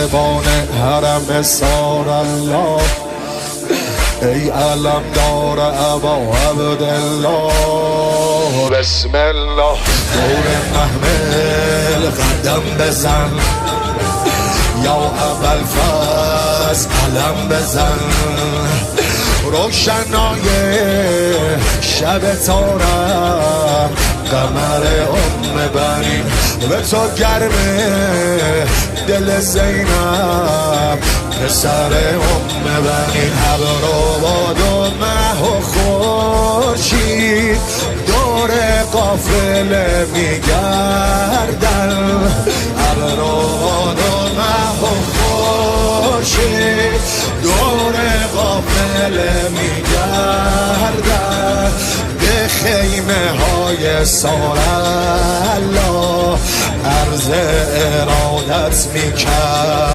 نگهبان حرم سار الله، ای علم دار ابا عبدالله. بسم الله دور محمل قدم بزن، یا ابوالفضل علم بزن. روشنای شب تارم قمر بنی، به تو گرمه دل زینب پسر بنی. ابروباد و مه و خورشید دور قافله میگردن. ابروباد و مه و خورشید دور قافله میگردن. به خیمه های سار الله عرض ارادت میکرد.